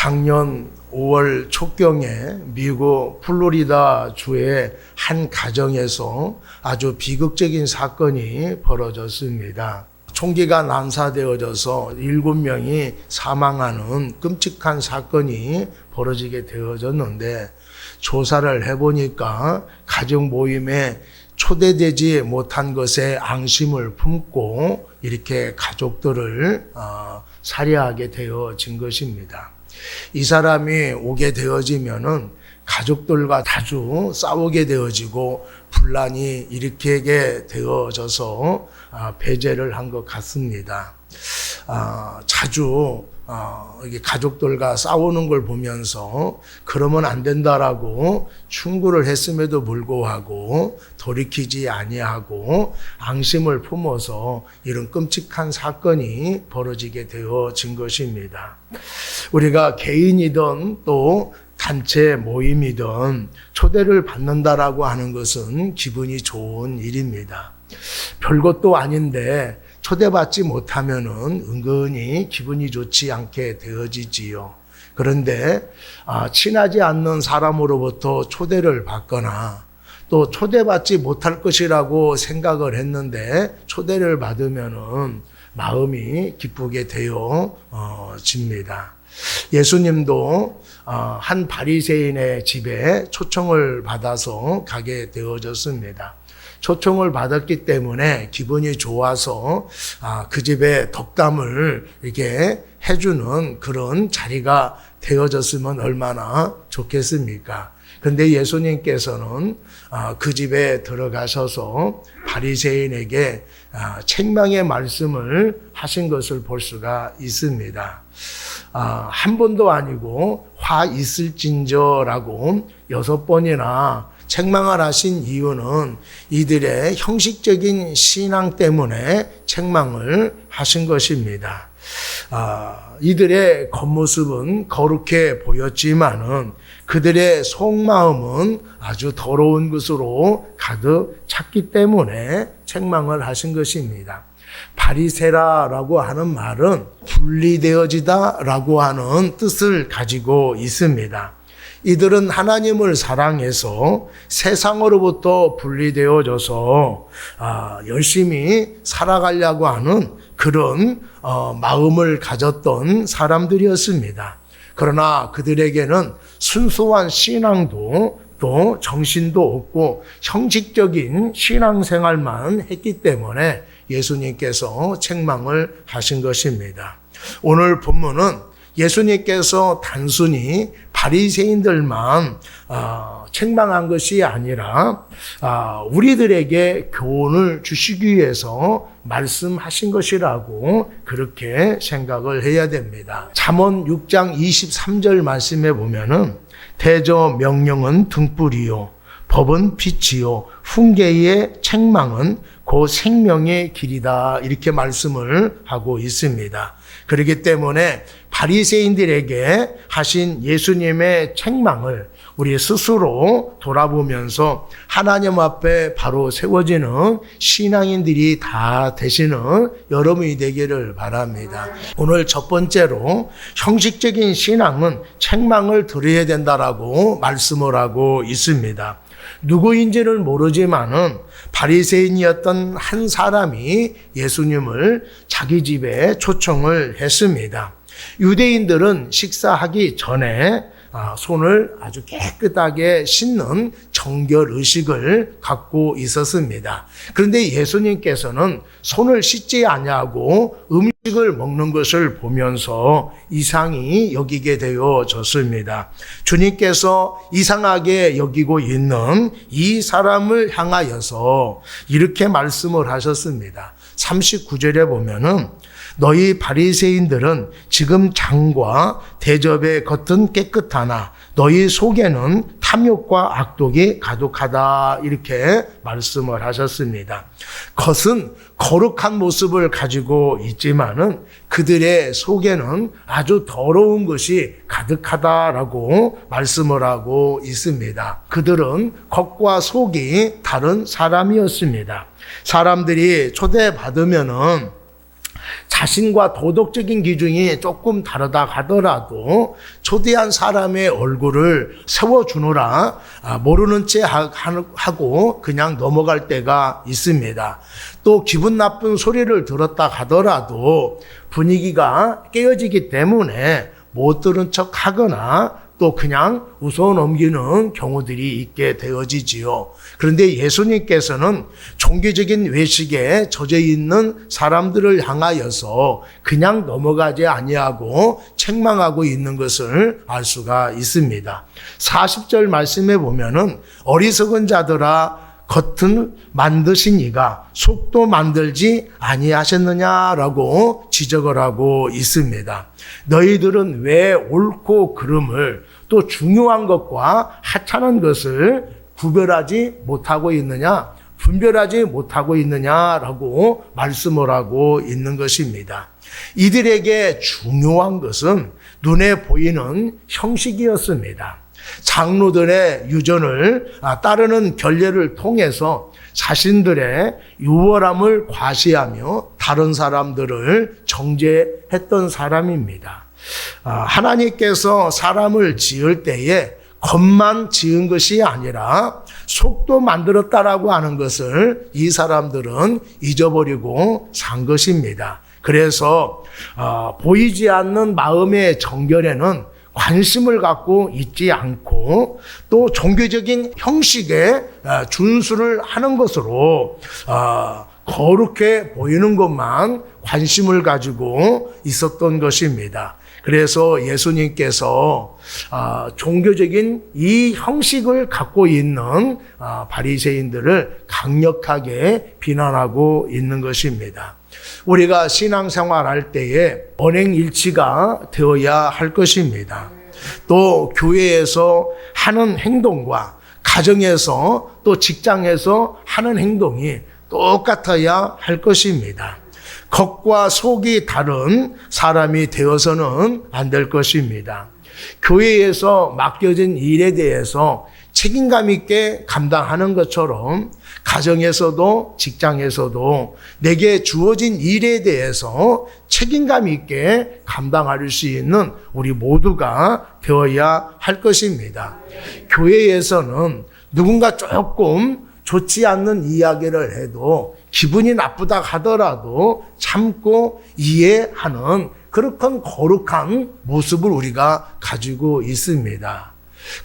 작년 5월 초경에 미국 플로리다 주의 한 가정에서 아주 비극적인 사건이 벌어졌습니다. 총기가 난사되어져서 7명이 사망하는 끔찍한 사건이 벌어지게 되어졌는데, 조사를 해보니까 가정 모임에 초대되지 못한 것에 앙심을 품고 이렇게 가족들을 살해하게 되어진 것입니다. 이 사람이 오게 되어지면은 가족들과 자주 싸우게 되어지고 분란이 일으키게 되어져서 배제를 한 것 같습니다. 자주 이게 가족들과 싸우는 걸 보면서 그러면 안 된다라고 충고를 했음에도 불구하고 돌이키지 아니하고 앙심을 품어서 이런 끔찍한 사건이 벌어지게 되어진 것입니다. 우리가 개인이든 또 단체 모임이든 초대를 받는다라고 하는 것은 기분이 좋은 일입니다. 별것도 아닌데 초대받지 못하면은 은근히 기분이 좋지 않게 되어지지요. 그런데 친하지 않는 사람으로부터 초대를 받거나 또 초대받지 못할 것이라고 생각을 했는데 초대를 받으면은 마음이 기쁘게 되어집니다. 예수님도 한 바리새인의 집에 초청을 받아서 가게 되어졌습니다. 초청을 받았기 때문에 기분이 좋아서 그 집에 덕담을 이렇게 해주는 그런 자리가 되어졌으면 얼마나 좋겠습니까? 그런데 예수님께서는 그 집에 들어가셔서 바리새인에게 책망의 말씀을 하신 것을 볼 수가 있습니다. 한 번도 아니고 화 있을진저라고 6번이나 책망을 하신 이유는 이들의 형식적인 신앙 때문에 책망을 하신 것입니다. 이들의 겉모습은 거룩해 보였지만은 그들의 속마음은 아주 더러운 것으로 가득 찼기 때문에 책망을 하신 것입니다. 바리새라라고 하는 말은 분리되어지다라고 하는 뜻을 가지고 있습니다. 이들은 하나님을 사랑해서 세상으로부터 분리되어져서 열심히 살아가려고 하는 그런 마음을 가졌던 사람들이었습니다. 그러나 그들에게는 순수한 신앙도 또 정신도 없고 형식적인 신앙생활만 했기 때문에 예수님께서 책망을 하신 것입니다. 오늘 본문은 예수님께서 단순히 바리새인들만 책망한 것이 아니라 우리들에게 교훈을 주시기 위해서 말씀하신 것이라고 그렇게 생각을 해야 됩니다. 잠언 6장 23절 말씀에 보면은 대저 명령은 등불이요 법은 빛이요 훈계의 책망은 곧 생명의 길이다, 이렇게 말씀을 하고 있습니다. 그렇기 때문에 바리새인들에게 하신 예수님의 책망을 우리 스스로 돌아보면서 하나님 앞에 바로 세워지는 신앙인들이 다 되시는 여러분이 되기를 바랍니다. 오늘 첫 번째로 형식적인 신앙은 책망을 들어야 된다라고 말씀을 하고 있습니다. 누구인지는 모르지만은 바리새인이었던 한 사람이 예수님을 자기 집에 초청을 했습니다. 유대인들은 식사하기 전에 손을 아주 깨끗하게 씻는 정결 의식을 갖고 있었습니다. 그런데 예수님께서는 손을 씻지 아니하고 음식을 먹는 것을 보면서 이상히 여기게 되어졌습니다. 주님께서 이상하게 여기고 있는 이 사람을 향하여서 이렇게 말씀을 하셨습니다. 39절에 보면은 너희 바리새인들은 지금 장과 대접의 겉은 깨끗하나 너희 속에는 탐욕과 악독이 가득하다, 이렇게 말씀을 하셨습니다. 겉은 거룩한 모습을 가지고 있지만은 그들의 속에는 아주 더러운 것이 가득하다라고 말씀을 하고 있습니다. 그들은 겉과 속이 다른 사람이었습니다. 사람들이 초대받으면은 자신과 도덕적인 기준이 조금 다르다 하더라도 초대한 사람의 얼굴을 세워주느라 모르는 채 하고 그냥 넘어갈 때가 있습니다. 또 기분 나쁜 소리를 들었다 하더라도 분위기가 깨어지기 때문에 못 들은 척 하거나 또 그냥 웃어 넘기는 경우들이 있게 되어지지요. 그런데 예수님께서는 종교적인 외식에 젖어 있는 사람들을 향하여서 그냥 넘어가지 아니하고 책망하고 있는 것을 알 수가 있습니다. 40절 말씀에 보면은 어리석은 자들아 겉은 만드신 이가 속도 만들지 아니하셨느냐라고 지적을 하고 있습니다. 너희들은 왜 옳고 그름을 또 중요한 것과 하찮은 것을 구별하지 못하고 있느냐, 분별하지 못하고 있느냐라고 말씀을 하고 있는 것입니다. 이들에게 중요한 것은 눈에 보이는 형식이었습니다. 장로들의 유전을 따르는 결례를 통해서 자신들의 유월함을 과시하며 다른 사람들을 정죄했던 사람입니다. 하나님께서 사람을 지을 때에 겉만 지은 것이 아니라 속도 만들었다라고 하는 것을 이 사람들은 잊어버리고 산 것입니다. 그래서 보이지 않는 마음의 정결에는 관심을 갖고 있지 않고 또 종교적인 형식에 준수를 하는 것으로 거룩해 보이는 것만 관심을 가지고 있었던 것입니다. 그래서 예수님께서 종교적인 이 형식을 갖고 있는 바리새인들을 강력하게 비난하고 있는 것입니다. 우리가 신앙생활 할 때에 언행일치가 되어야 할 것입니다. 또 교회에서 하는 행동과 가정에서 또 직장에서 하는 행동이 똑같아야 할 것입니다. 겉과 속이 다른 사람이 되어서는 안 될 것입니다. 교회에서 맡겨진 일에 대해서 책임감 있게 감당하는 것처럼 가정에서도 직장에서도 내게 주어진 일에 대해서 책임감 있게 감당할 수 있는 우리 모두가 되어야 할 것입니다. 교회에서는 누군가 조금 좋지 않는 이야기를 해도 기분이 나쁘다 하더라도 참고 이해하는 그렇게 거룩한 모습을 우리가 가지고 있습니다.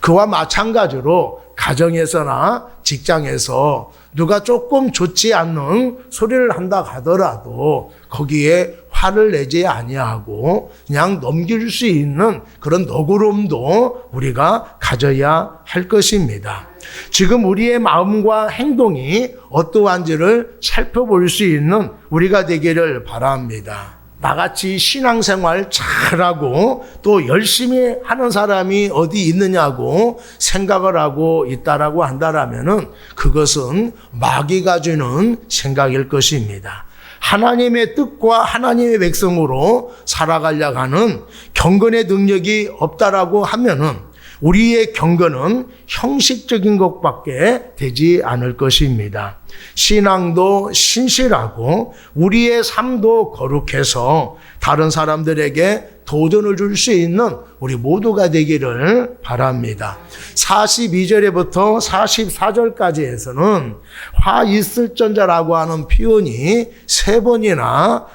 그와 마찬가지로 가정에서나 직장에서 누가 조금 좋지 않는 소리를 한다 하더라도 거기에 화를 내지 아니하고 그냥 넘길 수 있는 그런 너그러움도 우리가 가져야 할 것입니다. 지금 우리의 마음과 행동이 어떠한지를 살펴볼 수 있는 우리가 되기를 바랍니다. 나같이 신앙생활 잘하고 또 열심히 하는 사람이 어디 있느냐고 생각을 하고 있다라고 한다라면은 그것은 마귀가 주는 생각일 것입니다. 하나님의 뜻과 하나님의 백성으로 살아가려고 하는 경건의 능력이 없다라고 하면은 우리의 경건은 형식적인 것밖에 되지 않을 것입니다. 신앙도 신실하고 우리의 삶도 거룩해서 다른 사람들에게 도전을 줄 수 있는 우리 모두가 되기를 바랍니다. 42절에부터 44절까지에서는 화 있을전자라고 하는 표현이 3번이나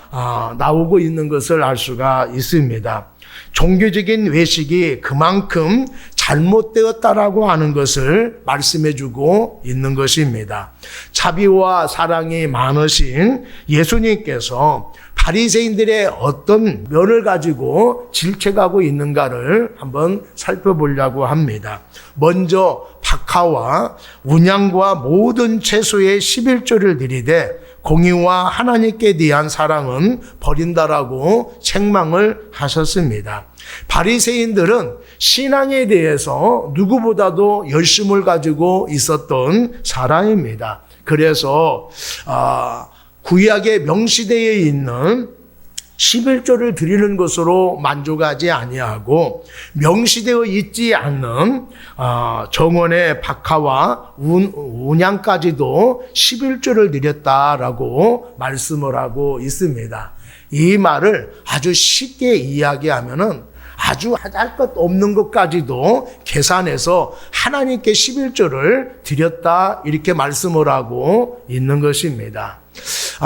나오고 있는 것을 알 수가 있습니다. 종교적인 외식이 그만큼 잘못되었다라고 하는 것을 말씀해주고 있는 것입니다. 자비와 사랑이 많으신 예수님께서 바리새인들의 어떤 면을 가지고 질책하고 있는가를 한번 살펴보려고 합니다. 먼저 박하와 운양과 모든 채소의 11조를 드리되 공의와 하나님께 대한 사랑은 버린다라고 책망을 하셨습니다. 바리새인들은 신앙에 대해서 누구보다도 열심을 가지고 있었던 사람입니다. 그래서 구약의 명시되어 있는 11조를 드리는 것으로 만족하지 아니하고 명시되어 있지 않는 정원의 박하와 운양까지도 11조를 드렸다라고 말씀을 하고 있습니다. 이 말을 아주 쉽게 이야기하면은 아주 할 것 없는 것까지도 계산해서 하나님께 11조를 드렸다 이렇게 말씀을 하고 있는 것입니다.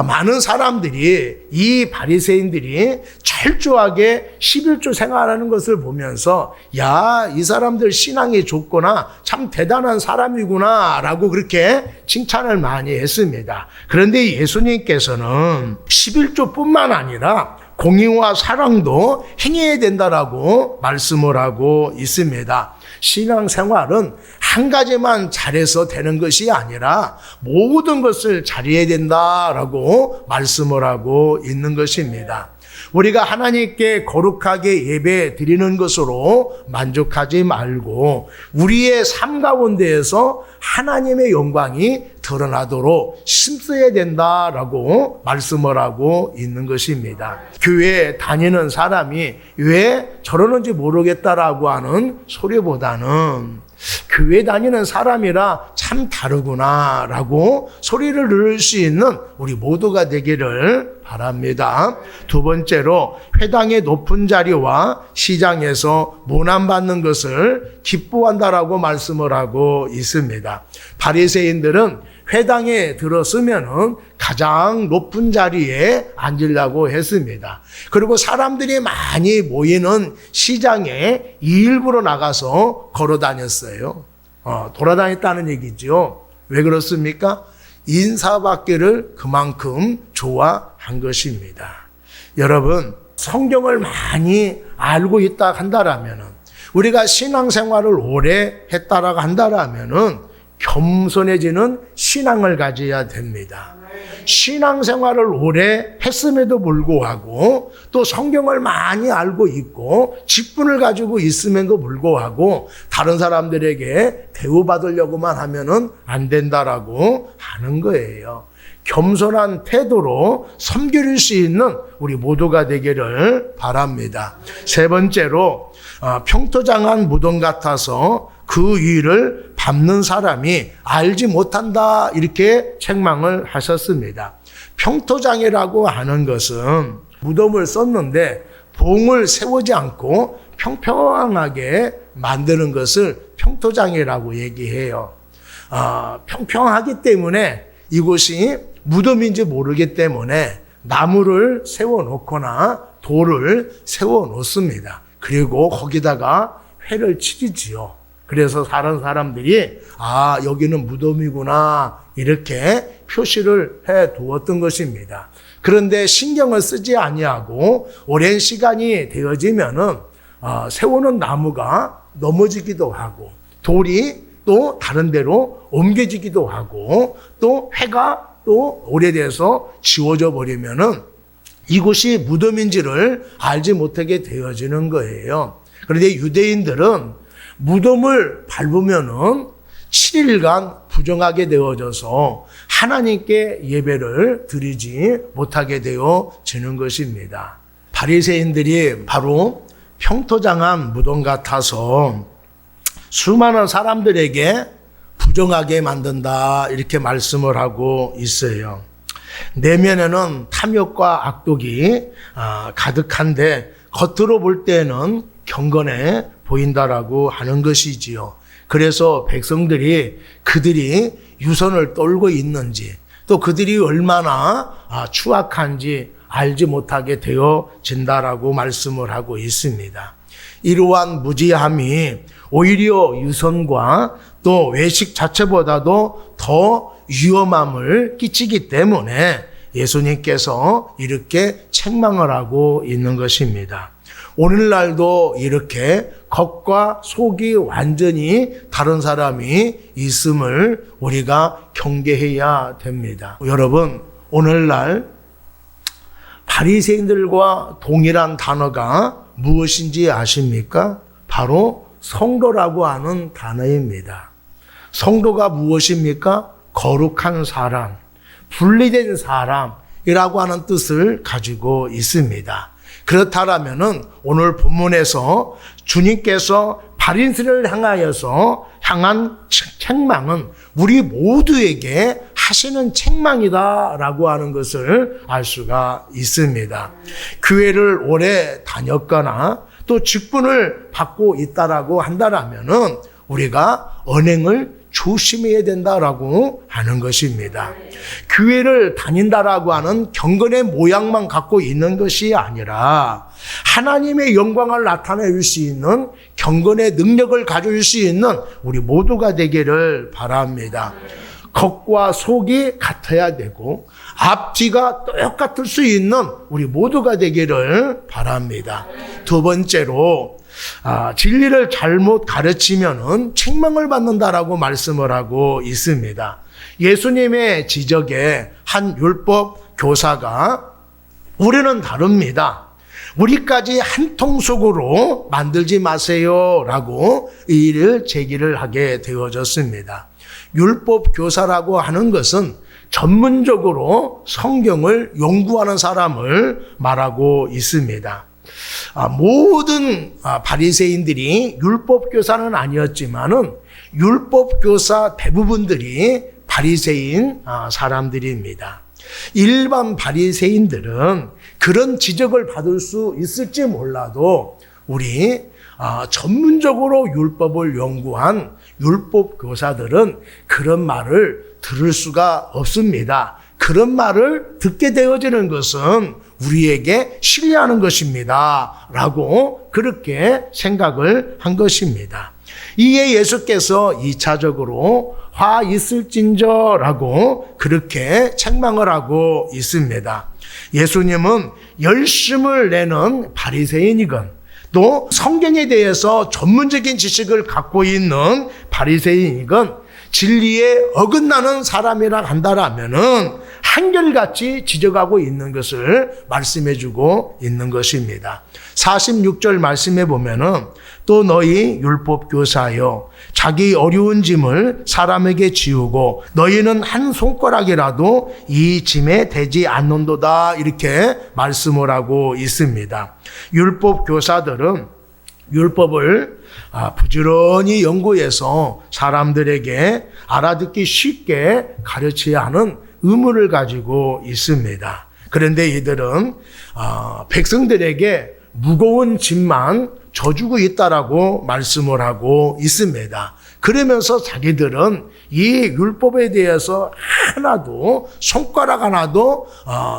많은 사람들이 이 바리새인들이 철저하게 11조 생활하는 것을 보면서 야, 이 사람들 신앙이 좋구나, 참 대단한 사람이구나 라고 그렇게 칭찬을 많이 했습니다. 그런데 예수님께서는 11조뿐만 아니라 공의와 사랑도 행해야 된다라고 말씀을 하고 있습니다. 신앙생활은 한 가지만 잘해서 되는 것이 아니라 모든 것을 잘해야 된다라고 말씀을 하고 있는 것입니다. 우리가 하나님께 거룩하게 예배 드리는 것으로 만족하지 말고 우리의 삶 가운데에서 하나님의 영광이 드러나도록 힘써야 된다라고 말씀을 하고 있는 것입니다. 교회에 다니는 사람이 왜 저러는지 모르겠다라고 하는 소리보다는 교회 다니는 사람이라 참 다르구나라고 소리를 들을 수 있는 우리 모두가 되기를 바랍니다. 두 번째로 회당의 높은 자리와 시장에서 모난받는 것을 기뻐한다라고 말씀을 하고 있습니다. 바리새인들은 회당에 들었으면은 가장 높은 자리에 앉으려고 했습니다. 그리고 사람들이 많이 모이는 시장에 일부러 나가서 걸어 다녔어요. 돌아다녔다는 얘기죠. 왜 그렇습니까? 인사받기를 그만큼 좋아한 것입니다. 여러분, 성경을 많이 알고 있다 한다라면은, 우리가 신앙생활을 오래 했다라고 한다라면은 겸손해지는 신앙을 가져야 됩니다. 신앙생활을 오래 했음에도 불구하고 또 성경을 많이 알고 있고 직분을 가지고 있음에도 불구하고 다른 사람들에게 대우받으려고만 하면은 안 된다라고 하는 거예요. 겸손한 태도로 섬길 수 있는 우리 모두가 되기를 바랍니다. 세 번째로 평토장한 무덤 같아서 그 위를 밟는 사람이 알지 못한다 이렇게 책망을 하셨습니다. 평토장이라고 하는 것은 무덤을 썼는데 봉을 세우지 않고 평평하게 만드는 것을 평토장이라고 얘기해요. 평평하기 때문에 이곳이 무덤인지 모르기 때문에 나무를 세워놓거나 돌을 세워놓습니다. 그리고 거기다가 회를 치지요. 그래서 다른 사람들이 여기는 무덤이구나 이렇게 표시를 해 두었던 것입니다. 그런데 신경을 쓰지 아니하고 오랜 시간이 되어지면은 세우는 나무가 넘어지기도 하고 돌이 또 다른 데로 옮겨지기도 하고 또 회가 또 오래돼서 지워져 버리면은 이곳이 무덤인지를 알지 못하게 되어지는 거예요. 그런데 유대인들은 무덤을 밟으면은 7일간 부정하게 되어져서 하나님께 예배를 드리지 못하게 되어지는 것입니다. 바리새인들이 바로 평토장한 무덤 같아서 수많은 사람들에게 부정하게 만든다 이렇게 말씀을 하고 있어요. 내면에는 탐욕과 악독이 가득한데 겉으로 볼 때는 경건해 보인다라고 하는 것이지요. 그래서 백성들이 그들이 유선을 떨고 있는지 또 그들이 얼마나 추악한지 알지 못하게 되어진다라고 말씀을 하고 있습니다. 이러한 무지함이 오히려 유선과 또 외식 자체보다도 더 위험함을 끼치기 때문에 예수님께서 이렇게 책망을 하고 있는 것입니다. 오늘날도 이렇게 겉과 속이 완전히 다른 사람이 있음을 우리가 경계해야 됩니다. 여러분, 오늘날 바리새인들과 동일한 단어가 무엇인지 아십니까? 바로 성도라고 하는 단어입니다. 성도가 무엇입니까? 거룩한 사람, 분리된 사람이라고 하는 뜻을 가지고 있습니다. 그렇다라면은 오늘 본문에서 주님께서 바리새인을 향한 책망은 우리 모두에게 하시는 책망이다라고 하는 것을 알 수가 있습니다. 교회를 오래 다녔거나 또 직분을 받고 있다라고 한다라면은 우리가 언행을 조심해야 된다라고 하는 것입니다. 교회를 다닌다라고 하는 경건의 모양만 갖고 있는 것이 아니라 하나님의 영광을 나타낼 수 있는 경건의 능력을 가질 수 있는 우리 모두가 되기를 바랍니다. 겉과 속이 같아야 되고 앞뒤가 똑같을 수 있는 우리 모두가 되기를 바랍니다. 두 번째로 진리를 잘못 가르치면은 책망을 받는다라고 말씀을 하고 있습니다. 예수님의 지적에 한 율법 교사가 우리는 다릅니다. 우리까지 한 통속으로 만들지 마세요라고 이의를 제기를 하게 되어졌습니다. 율법 교사라고 하는 것은 전문적으로 성경을 연구하는 사람을 말하고 있습니다. 모든 바리새인들이 율법 교사는 아니었지만은 율법 교사 대부분들이 바리새인 사람들입니다. 일반 바리새인들은 그런 지적을 받을 수 있을지 몰라도 우리 전문적으로 율법을 연구한 율법 교사들은 그런 말을 들을 수가 없습니다. 그런 말을 듣게 되어지는 것은 우리에게 신뢰하는 것입니다. 라고 그렇게 생각을 한 것입니다. 이에 예수께서 2차적으로 화 있을진저라고 그렇게 책망을 하고 있습니다. 예수님은 열심을 내는 바리새인이건 또 성경에 대해서 전문적인 지식을 갖고 있는 바리새인이건 진리에 어긋나는 사람이라 한다라면은 한결같이 지적하고 있는 것을 말씀해주고 있는 것입니다. 46절 말씀해 보면은 또 너희 율법 교사여 자기 어려운 짐을 사람에게 지우고 너희는 한 손가락이라도 이 짐에 대지 않는도다 이렇게 말씀을 하고 있습니다. 율법 교사들은 율법을 부지런히 연구해서 사람들에게 알아듣기 쉽게 가르쳐야 하는 의무를 가지고 있습니다. 그런데 이들은 백성들에게 무거운 짐만 져주고 있다라고 말씀을 하고 있습니다. 그러면서 자기들은 이 율법에 대해서 하나도 손가락 하나도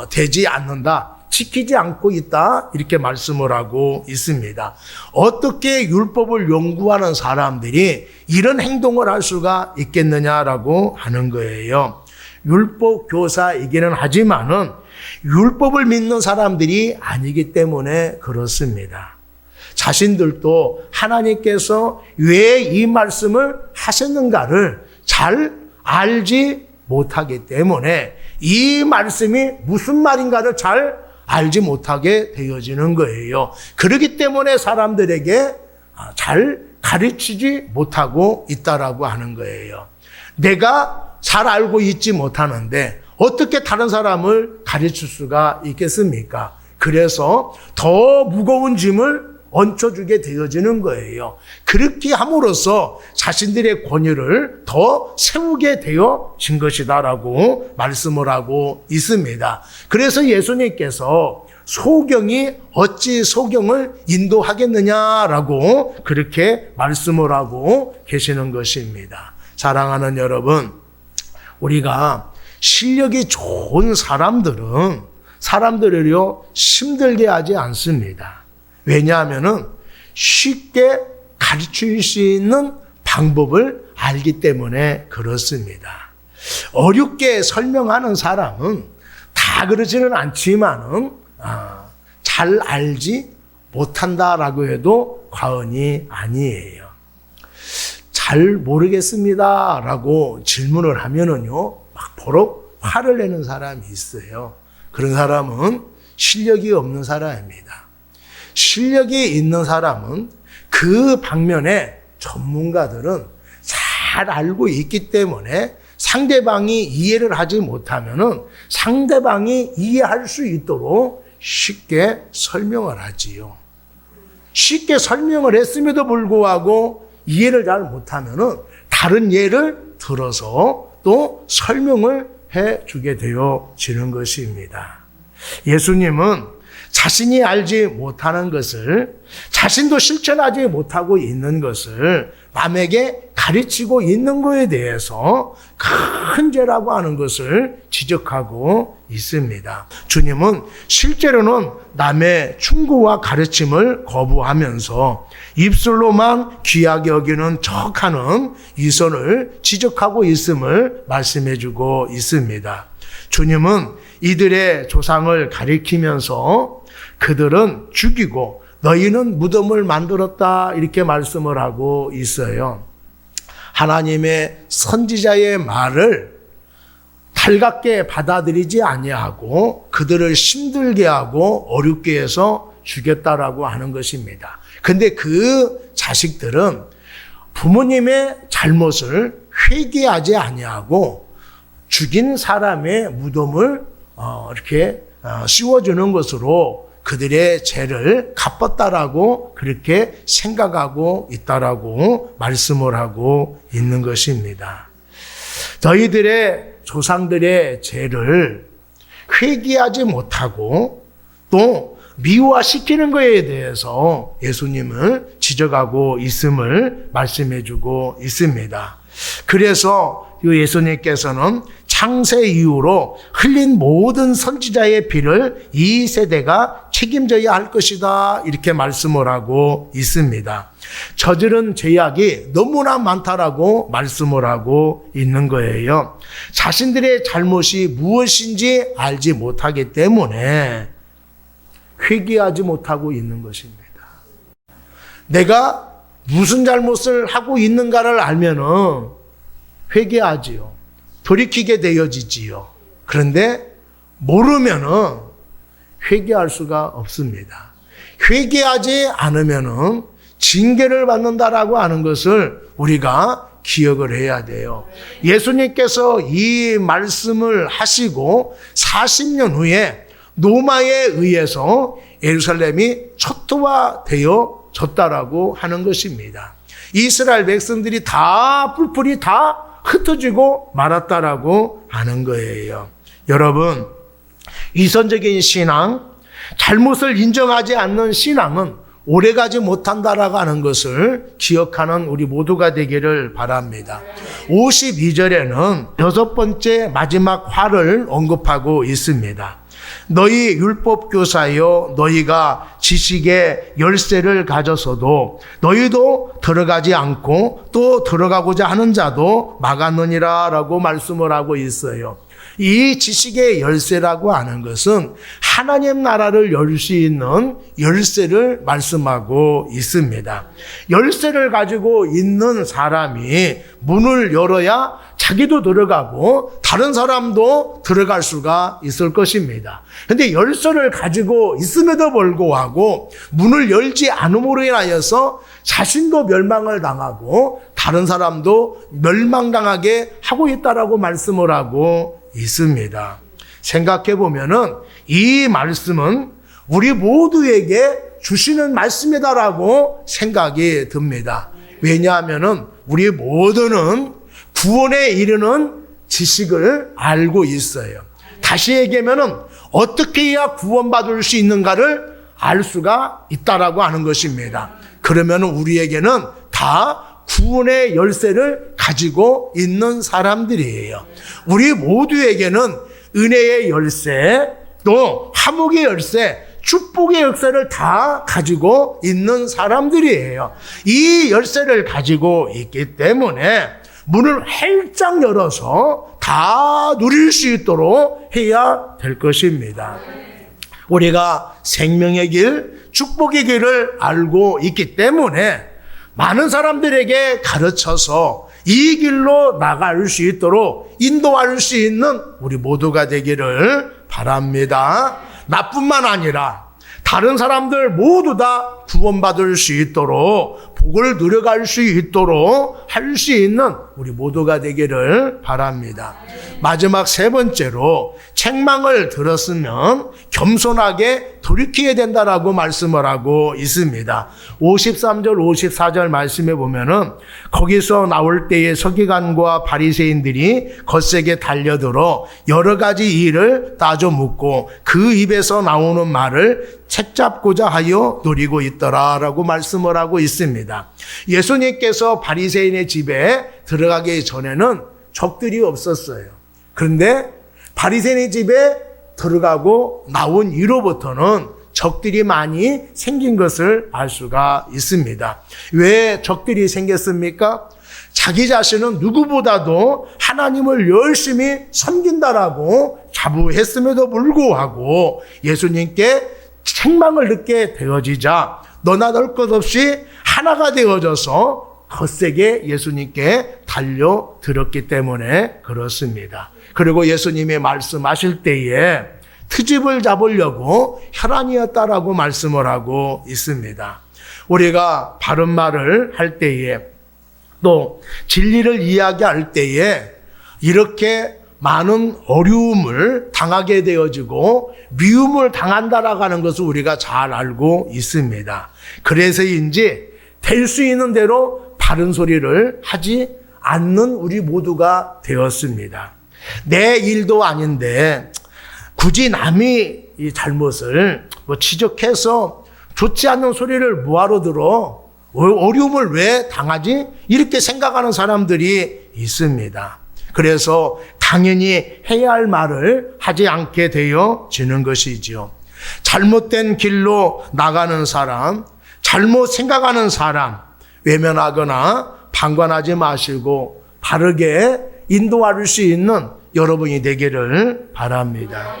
되지 않는다. 지키지 않고 있다 이렇게 말씀을 하고 있습니다. 어떻게 율법을 연구하는 사람들이 이런 행동을 할 수가 있겠느냐라고 하는 거예요. 율법 교사이기는 하지만은 율법을 믿는 사람들이 아니기 때문에 그렇습니다. 자신들도 하나님께서 왜 이 말씀을 하셨는가를 잘 알지 못하기 때문에 이 말씀이 무슨 말인가를 잘 알지 못하게 되어지는 거예요. 그렇기 때문에 사람들에게 잘 가르치지 못하고 있다라고 하는 거예요. 내가 잘 알고 있지 못하는데 어떻게 다른 사람을 가르칠 수가 있겠습니까? 그래서 더 무거운 짐을 얹혀주게 되어지는 거예요. 그렇게 함으로써 자신들의 권위를 더 세우게 되어진 것이다라고 말씀을 하고 있습니다. 그래서 예수님께서 소경이 어찌 소경을 인도하겠느냐라고 그렇게 말씀을 하고 계시는 것입니다. 사랑하는 여러분, 우리가 실력이 좋은 사람들을요 힘들게 하지 않습니다. 왜냐하면은 쉽게 가르칠 수 있는 방법을 알기 때문에 그렇습니다. 어렵게 설명하는 사람은 다 그러지는 않지만은 잘 알지 못한다라고 해도 과언이 아니에요. 잘 모르겠습니다라고 질문을 하면은요 막 버럭 화를 내는 사람이 있어요. 그런 사람은 실력이 없는 사람입니다. 실력이 있는 사람은 그 방면에 전문가들은 잘 알고 있기 때문에 상대방이 이해를 하지 못하면은 상대방이 이해할 수 있도록 쉽게 설명을 하지요. 쉽게 설명을 했음에도 불구하고 이해를 잘 못하면은 다른 예를 들어서 또 설명을 주게 되어지는 것입니다. 예수님은 자신이 알지 못하는 것을, 자신도 실천하지 못하고 있는 것을 남에게 가르치고 있는 것에 대해서 큰 죄라고 하는 것을 지적하고 있습니다. 주님은 실제로는 남의 충고와 가르침을 거부하면서 입술로만 귀하게 여기는 척하는 이선을 지적하고 있음을 말씀해 주고 있습니다. 주님은 이들의 조상을 가리키면서 그들은 죽이고 너희는 무덤을 만들었다 이렇게 말씀을 하고 있어요. 하나님의 선지자의 말을 달갑게 받아들이지 아니하고 그들을 힘들게 하고 어렵게 해서 죽였다라고 하는 것입니다. 근데 그 자식들은 부모님의 잘못을 회개하지 아니하고 죽인 사람의 무덤을 이렇게 씌워주는 것으로 그들의 죄를 갚았다라고 그렇게 생각하고 있다라고 말씀을 하고 있는 것입니다. 저희들의 조상들의 죄를 회개하지 못하고 또 미화시키는 것에 대해서 예수님을 지적하고 있음을 말씀해 주고 있습니다. 그래서 예수님께서는 창세 이후로 흘린 모든 선지자의 피를 이 세대가 책임져야 할 것이다 이렇게 말씀을 하고 있습니다. 저지른 죄악이 너무나 많다라고 말씀을 하고 있는 거예요. 자신들의 잘못이 무엇인지 알지 못하기 때문에 회개하지 못하고 있는 것입니다. 내가 무슨 잘못을 하고 있는가를 알면은 회개하지요. 돌이키게 되어지지요. 그런데 모르면은 회개할 수가 없습니다. 회개하지 않으면은 징계를 받는다라고 하는 것을 우리가 기억을 해야 돼요. 예수님께서 이 말씀을 하시고 40년 후에 로마에 의해서 예루살렘이 초토화되어졌다라고 하는 것입니다. 이스라엘 백성들이 다 뿔뿔이 다 흩어지고 말았다라고 하는 거예요. 여러분, 이선적인 신앙, 잘못을 인정하지 않는 신앙은 오래가지 못한다라고 하는 것을 기억하는 우리 모두가 되기를 바랍니다. 52절에는 6번째 마지막 화를 언급하고 있습니다. 너희 율법교사여 너희가 지식의 열쇠를 가져서도 너희도 들어가지 않고 또 들어가고자 하는 자도 막았느니라 라고 말씀을 하고 있어요. 이 지식의 열쇠라고 하는 것은 하나님 나라를 열 수 있는 열쇠를 말씀하고 있습니다. 열쇠를 가지고 있는 사람이 문을 열어야 자기도 들어가고 다른 사람도 들어갈 수가 있을 것입니다. 그런데 열쇠를 가지고 있음에도 불구하고 문을 열지 않음으로 인하여서 자신도 멸망을 당하고 다른 사람도 멸망당하게 하고 있다라고 말씀을 하고 있습니다. 생각해 보면은 이 말씀은 우리 모두에게 주시는 말씀이다라고 생각이 듭니다. 왜냐하면은 우리 모두는 구원에 이르는 지식을 알고 있어요. 다시 얘기하면은 어떻게 해야 구원받을 수 있는가를 알 수가 있다라고 하는 것입니다. 그러면 우리에게는 다 구원의 열쇠를 가지고 있는 사람들이에요. 우리 모두에게는 은혜의 열쇠, 또 화목의 열쇠, 축복의 열쇠를 다 가지고 있는 사람들이에요. 이 열쇠를 가지고 있기 때문에 문을 활짝 열어서 다 누릴 수 있도록 해야 될 것입니다. 우리가 생명의 길, 축복의 길을 알고 있기 때문에 많은 사람들에게 가르쳐서 이 길로 나갈 수 있도록 인도할 수 있는 우리 모두가 되기를 바랍니다. 나뿐만 아니라 다른 사람들 모두 다 구원받을 수 있도록 복을 누려갈 수 있도록 할 수 있는 우리 모두가 되기를 바랍니다. 마지막 세 번째로 책망을 들었으면 겸손하게 돌이켜야 된다라고 말씀을 하고 있습니다. 53절 54절 말씀에 보면은 거기서 나올 때에 서기관과 바리새인들이 거세게 달려들어 여러 가지 일을 따져 묻고 그 입에서 나오는 말을 책잡고자 하여 노리고 있더라라고 말씀을 하고 있습니다. 예수님께서 바리새인의 집에 들어가기 전에는 적들이 없었어요. 그런데 바리새인의 집에 들어가고 나온 이후로부터는 적들이 많이 생긴 것을 알 수가 있습니다. 왜 적들이 생겼습니까? 자기 자신은 누구보다도 하나님을 열심히 섬긴다라고 자부했음에도 불구하고 예수님께 책망을 듣게 되어지자 너나 널 것 없이 하나가 되어져서 거세게 예수님께 달려들었기 때문에 그렇습니다. 그리고 예수님이 말씀하실 때에 트집을 잡으려고 혈안이었다라고 말씀을 하고 있습니다. 우리가 바른 말을 할 때에 또 진리를 이야기할 때에 이렇게 많은 어려움을 당하게 되어지고 미움을 당한다라고 하는 것을 우리가 잘 알고 있습니다. 그래서인지 될 수 있는 대로 바른 소리를 하지 않는 우리 모두가 되었습니다. 내 일도 아닌데 굳이 남이 이 잘못을 지적해서 좋지 않는 소리를 뭐하러 들어? 어려움을 왜 당하지? 이렇게 생각하는 사람들이 있습니다. 그래서 당연히 해야 할 말을 하지 않게 되어지는 것이지요. 잘못된 길로 나가는 사람, 잘못 생각하는 사람, 외면하거나 방관하지 마시고 바르게 인도할 수 있는 여러분이 되기를 바랍니다.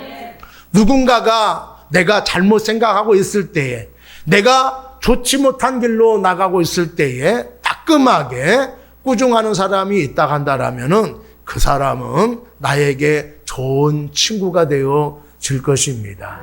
누군가가 내가 잘못 생각하고 있을 때에, 내가 좋지 못한 길로 나가고 있을 때에 따끔하게 꾸중하는 사람이 있다 한다라면은 그 사람은 나에게 좋은 친구가 되어질 것입니다.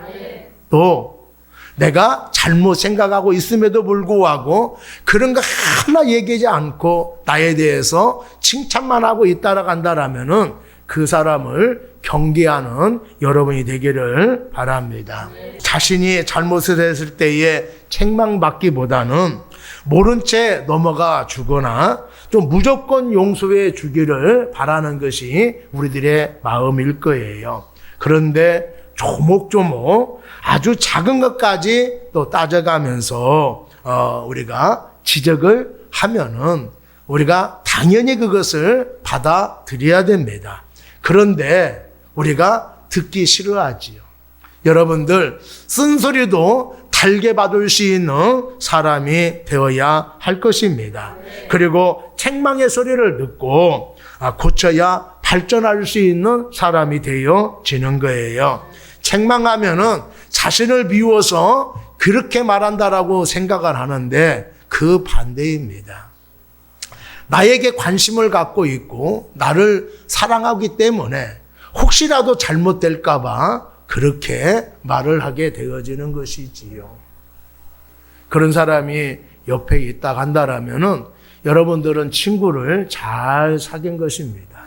또 내가 잘못 생각하고 있음에도 불구하고 그런 거 하나 얘기하지 않고 나에 대해서 칭찬만 하고 있다라고 한다라면은 그 사람을 경계하는 여러분이 되기를 바랍니다. 자신이 잘못을 했을 때에 책망받기보다는 모른 채 넘어가 주거나 좀 무조건 용서해 주기를 바라는 것이 우리들의 마음일 거예요. 그런데 조목조목 아주 작은 것까지 또 따져가면서 우리가 지적을 하면은 우리가 당연히 그것을 받아들여야 됩니다. 그런데 우리가 듣기 싫어하지요. 여러분들 쓴소리도 달게 받을 수 있는 사람이 되어야 할 것입니다. 그리고 책망의 소리를 듣고 고쳐야 발전할 수 있는 사람이 되어지는 거예요. 책망하면은 자신을 비워서 그렇게 말한다라고 생각을 하는데 그 반대입니다. 나에게 관심을 갖고 있고 나를 사랑하기 때문에 혹시라도 잘못될까 봐 그렇게 말을 하게 되어지는 것이지요. 그런 사람이 옆에 있다 한다라면은 여러분들은 친구를 잘 사귄 것입니다.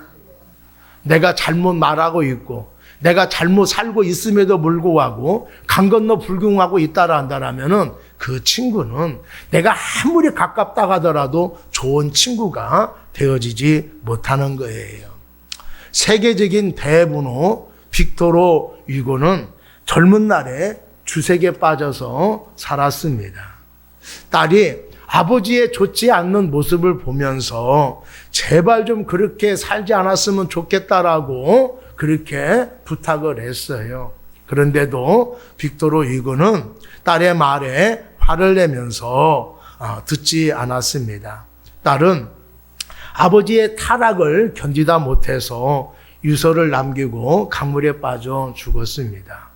내가 잘못 말하고 있고 내가 잘못 살고 있음에도 불구하고 강 건너 불경하고 있다라 한다라면은 그 친구는 내가 아무리 가깝다 하더라도 좋은 친구가 되어지지 못하는 거예요. 세계적인 대문호 빅토르 위고는 젊은 날에 주색에 빠져서 살았습니다. 딸이 아버지의 좋지 않는 모습을 보면서 제발 좀 그렇게 살지 않았으면 좋겠다라고 그렇게 부탁을 했어요. 그런데도 빅토르 위고는 딸의 말에 화를 내면서 듣지 않았습니다. 딸은 아버지의 타락을 견디다 못해서 유서를 남기고 강물에 빠져 죽었습니다.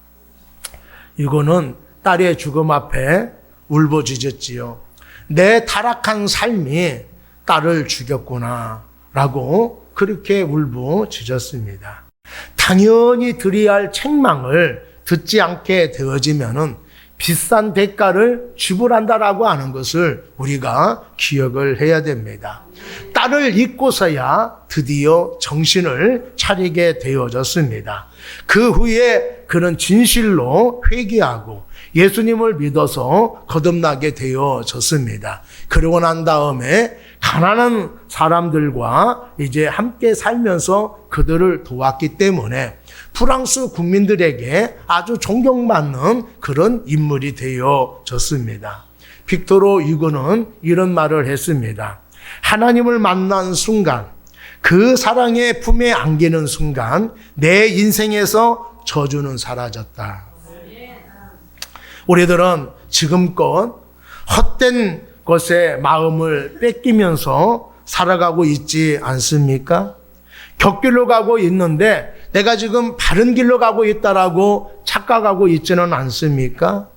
위고는 딸의 죽음 앞에 울부짖었지요. 내 타락한 삶이 딸을 죽였구나 라고 그렇게 울부짖었습니다. 당연히 드려야 할 책망을 듣지 않게 되어지면은 비싼 대가를 지불한다라고 하는 것을 우리가 기억을 해야 됩니다. 딸을 잊고서야 드디어 정신을 차리게 되어졌습니다. 그 후에 그는 진실로 회개하고 예수님을 믿어서 거듭나게 되어졌습니다. 그러고 난 다음에 가난한 사람들과 이제 함께 살면서 그들을 도왔기 때문에 프랑스 국민들에게 아주 존경받는 그런 인물이 되어졌습니다. 빅토르 유고는 이런 말을 했습니다. 하나님을 만난 순간, 그 사랑의 품에 안기는 순간 내 인생에서 저주는 사라졌다. 우리들은 지금껏 헛된 것에 마음을 뺏기면서 살아가고 있지 않습니까? 곁길로 가고 있는데 내가 지금 바른 길로 가고 있다라고 착각하고 있지는 않습니까?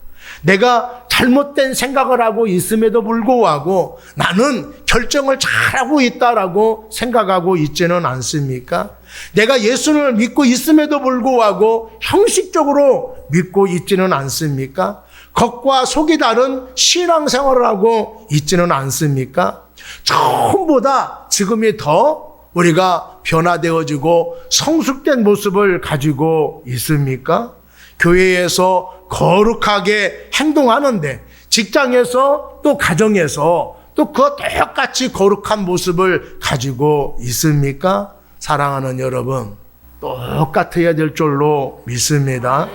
내가 잘못된 생각을 하고 있음에도 불구하고 나는 결정을 잘하고 있다라고 생각하고 있지는 않습니까? 내가 예수를 믿고 있음에도 불구하고 형식적으로 믿고 있지는 않습니까? 겉과 속이 다른 신앙생활을 하고 있지는 않습니까? 처음보다 지금이 더 우리가 변화되어지고 성숙된 모습을 가지고 있습니까? 교회에서 거룩하게 행동하는데 직장에서 또 가정에서 또 그 똑같이 거룩한 모습을 가지고 있습니까? 사랑하는 여러분, 똑같아야 될 줄로 믿습니다.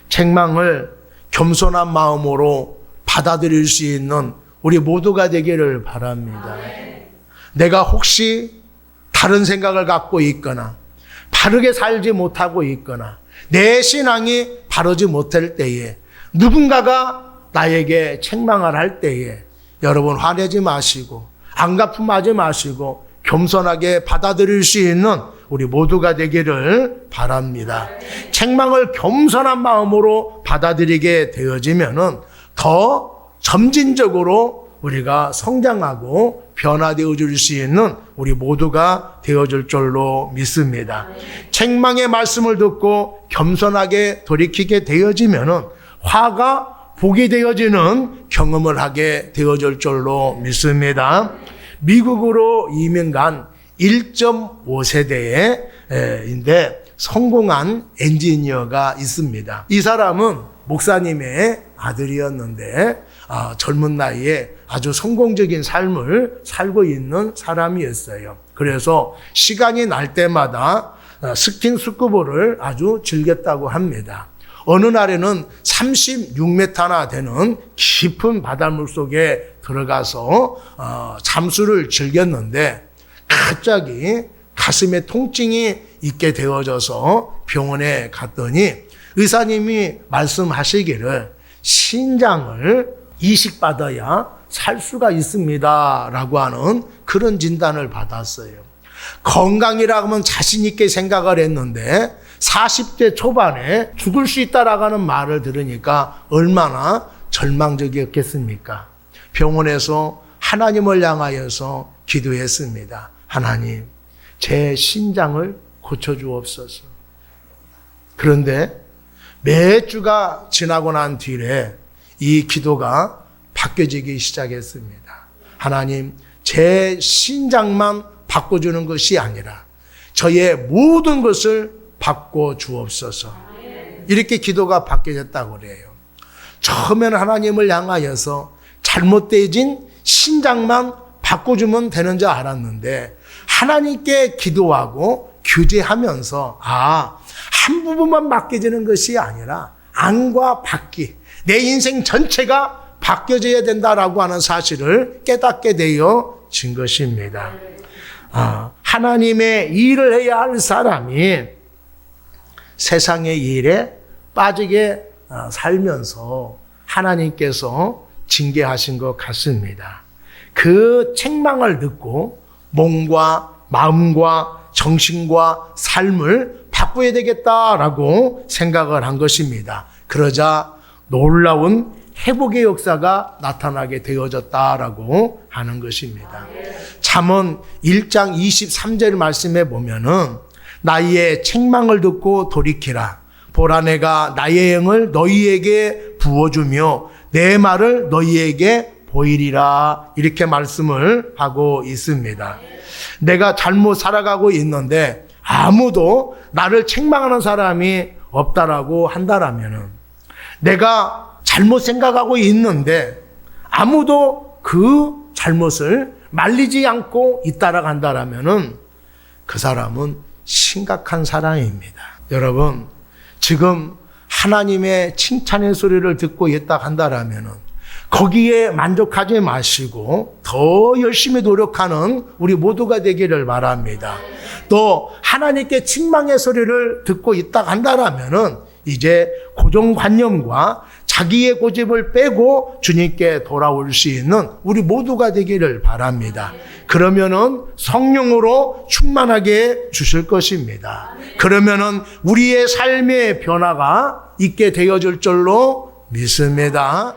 책망을 겸손한 마음으로 받아들일 수 있는 우리 모두가 되기를 바랍니다. 내가 혹시 다른 생각을 갖고 있거나 바르게 살지 못하고 있거나 내 신앙이 바르지 못할 때에 누군가가 나에게 책망을 할 때에 여러분 화내지 마시고 안가품하지 마시고 겸손하게 받아들일 수 있는 우리 모두가 되기를 바랍니다. 책망을 겸손한 마음으로 받아들이게 되어지면은 더 점진적으로 우리가 성장하고 변화되어 줄 수 있는 우리 모두가 되어줄 줄로 믿습니다. 책망의 말씀을 듣고 겸손하게 돌이키게 되어지면은 화가 복이 되어지는 경험을 하게 되어줄 줄로 믿습니다. 미국으로 이민 간 1.5세대인데 성공한 엔지니어가 있습니다. 이 사람은 목사님의 아들이었는데 젊은 나이에 아주 성공적인 삶을 살고 있는 사람이었어요. 그래서 시간이 날 때마다 스킨스쿠버를 아주 즐겼다고 합니다. 어느 날에는 36m나 되는 깊은 바닷물 속에 들어가서 잠수를 즐겼는데 갑자기 가슴에 통증이 있게 되어져서 병원에 갔더니 의사님이 말씀하시기를 신장을 이식받아야 살 수가 있습니다 라고 하는 그런 진단을 받았어요. 건강이라고 하면 자신 있게 생각을 했는데 40대 초반에 죽을 수 있다라고 하는 말을 들으니까 얼마나 절망적이었겠습니까? 병원에서 하나님을 향하여서 기도했습니다. 하나님, 제 신장을 고쳐주옵소서. 그런데 몇 주가 지나고 난 뒤에 이 기도가 바뀌어지기 시작했습니다. 하나님, 제 신장만 바꿔주는 것이 아니라 저의 모든 것을 바꿔주옵소서. 이렇게 기도가 바뀌어졌다고 그래요. 처음에는 하나님을 향하여서 잘못되어진 신장만 바꿔주면 되는 줄 알았는데 하나님께 기도하고 규제하면서 한 부분만 바뀌어지는 것이 아니라 안과 밖이 내 인생 전체가 바뀌어져야 된다라고 하는 사실을 깨닫게 되어진 것입니다. 하나님의 일을 해야 할 사람이 세상의 일에 빠지게 살면서 하나님께서 징계하신 것 같습니다. 그 책망을 듣고 몸과 마음과 정신과 삶을 바꿔야 되겠다라고 생각을 한 것입니다. 그러자 놀라운 회복의 역사가 나타나게 되어졌다라고 하는 것입니다. 잠언 1장 23절 말씀에 보면은 나의 책망을 듣고 돌이키라. 보라 내가 나의 영을 너희에게 부어주며 내 말을 너희에게 보이리라. 이렇게 말씀을 하고 있습니다. 내가 잘못 살아가고 있는데 아무도 나를 책망하는 사람이 없다라고 한다라면은, 내가 잘못 생각하고 있는데 아무도 그 잘못을 말리지 않고 있다라고 한다라면은 그 사람은 심각한 사람입니다. 여러분, 지금 하나님의 칭찬의 소리를 듣고 있다 한다라면은 거기에 만족하지 마시고 더 열심히 노력하는 우리 모두가 되기를 바랍니다. 또 하나님께 책망의 소리를 듣고 있다 한다라면은 이제 고정관념과 자기의 고집을 빼고 주님께 돌아올 수 있는 우리 모두가 되기를 바랍니다. 그러면은 성령으로 충만하게 주실 것입니다. 그러면은 우리의 삶의 변화가 있게 되어질 줄로 믿습니다.